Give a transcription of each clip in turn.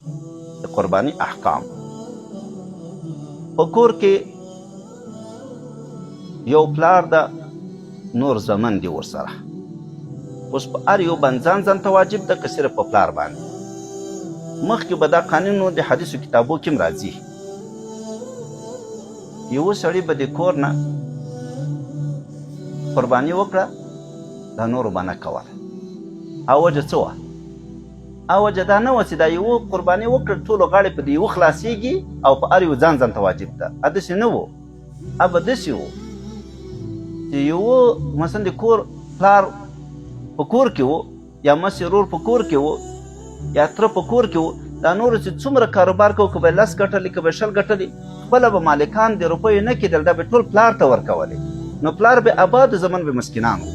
د قرباني احکام. په کور کې یو پلار ده، نور زمن دي ورسره. اوس په هر یو باندې ځان ته واجب ده که صرف په پلار باندې؟ مخکې به دا قانون د حدیثو کتابو کې هم راځي. یو سړي به د کور نه قرباني وکړه، دا نورو به نه کوله. او وجه څه وه؟ او وجه دا نه وه چې دا یوه قرباني وکړه ټولو غاړې په د یوه خلاصېږي او په هر یو ځان ته واجب ده. داسې نه وو. به داسې وو چې یوه مثلا د کور پلار په کور کې وو، یا مسی ورور په کور کې وو، یا تره په کور کې وو. دا نورو چې څومره کاروبار کوو، که به 10 ګټلې که به 20 ګټلې، خپله به مالکان د روپیو نه کېدل، دا به ټول پلار ته ورکولې. نو پلار به آباد، زمن به مسکینان وو.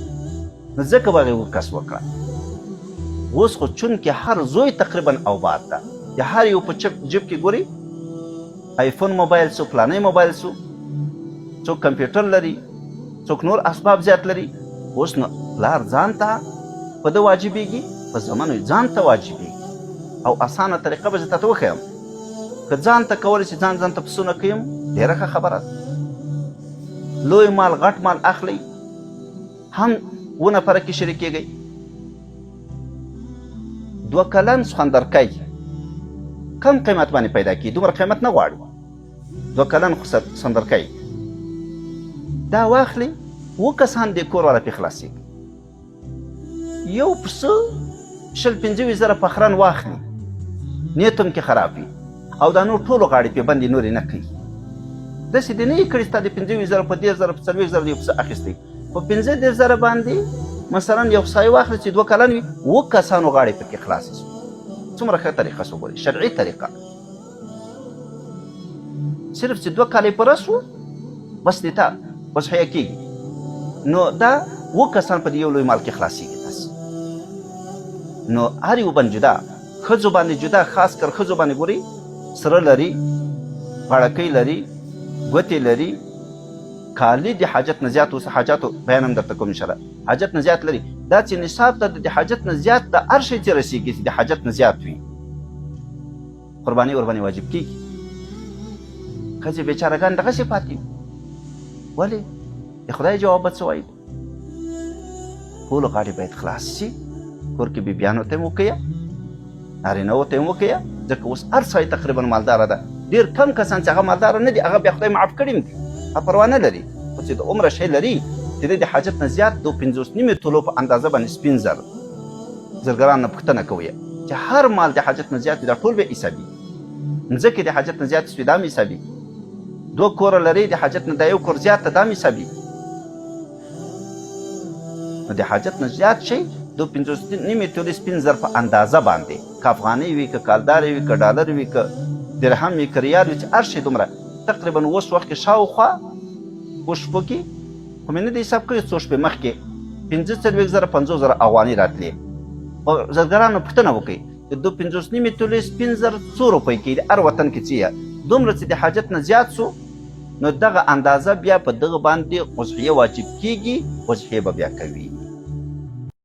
نو ځکه به هغې کس وکړه. اوس خو چونکې هر زوی تقریبا آباد ده، یا هر یو په جیب کې ګوري آیفون موبایل سو، فلانی موبایل سو، څوک کمپیوټر لري، څوک نور اسباب زیات لري. اوس نو پلار ځان ته په ده واجبېږي، په زمن ځان ته واجبېږي. او اسانه طریقه به زه تاته وښیم. که ځان ته کولی چې ځان ته پسونه کویم، ډېره ښه خبره ده. لوی مال غټ مال اخلئ، هم 2 نفره کې شریکېږئ. 2 کلن سخندرکی کم قیمت باندې پیدا کړي، دومره قیمت نه غواړي. 2 کلن سخندرکی دا واخلئ، 2 کسان د کور والا پې خلاصېږي. یو پسه 25 زره فخرن واخلي، نیت هم کې خراب وي، او دا نور ټولو غاړې پې بندې نورې نه کوي. داسې دې نه یې کړي ستا د 25 زره په 10 زره په 40 زره د یو پسه اخیستی، په 15 زره باندې مثلا یو سایه واخلي چې 2 کلن وي، 2 کسانو غاړې پکې خلاصې شو. څومره ښه طریقه سو ګورئ، شرعي طریقه. صرف چې 2 کاله یې پوره سو، بس دې ته وضحیه کېږي. نو دا 2 کسان په دې یو لوی مال کې خلاصېږي. تاسې نو هر یو باندې جدا، ښځو باندې جدا، خاص کر ښځو باندې ګورئ سره لري، غاړکۍ لري، ګوتې لري، کالي د حاجت نه زیات. اوس حاجاتو بیان هم درته کوم انشاءالله. حاجت نه زیات لري، دا چې نصاب ته د حاجت نه زیات د هر شی چې رسېږي چې د حاجت نه زیات وي، قرباني ورباندې واجب کېږي. ښځې بېچارهګان دغسې پاتې وي. ولې؟ د خدای جواب به څه وایي؟ ټولو غاړې باید خلاص شي. کور کې بیبیانو ته هم وکیه، نارینهو ته هم وکیه، ځکه اوس هر سړی تقریبا مالداره ده. ډېر کم کسان چې هغه مالداره نه دي، هغه بیا خدای معاف کړي هم دي، هغه پروا نه لري. خو چې د عمره شی لري چې د حاجت نه زیات 2.5 تولو په اندازه باندې سپین زر زرګران نه پوښتنه کوي چې هر مال د حاجت نه زیات دا ټول به حسابي. ځکه د حاجت نه زیات سوي دا حسابي. 2 کور لري، د حاجت نه دا 1 کور زیات ته دا حسابي. نو د حاجت نه زیات شي 2.5 تولو سپین زر په اندازه باندې، که افغانۍ وي، که کالدار وي، که ډالر وي، که درهم وي، که ریال وي، چې هر شی دومره تقریبا اوس وخت کې شاوخوا 2 شپو کې، خو مې نه دی حساب کړی، 2 شپې مخکې 45 زره 50 زره افغانۍ راتلې. او زرګرانو پوښتنه وکړئ د 2.5 تولو سپین زر څو روپۍ کېږي هر وطن کې؟ چې دومره چې د حاجت نه زیات سو، نو دغه اندازه بیا په دغه باندې وضحیه واجب کېږي، وضحیه به بیا کوي.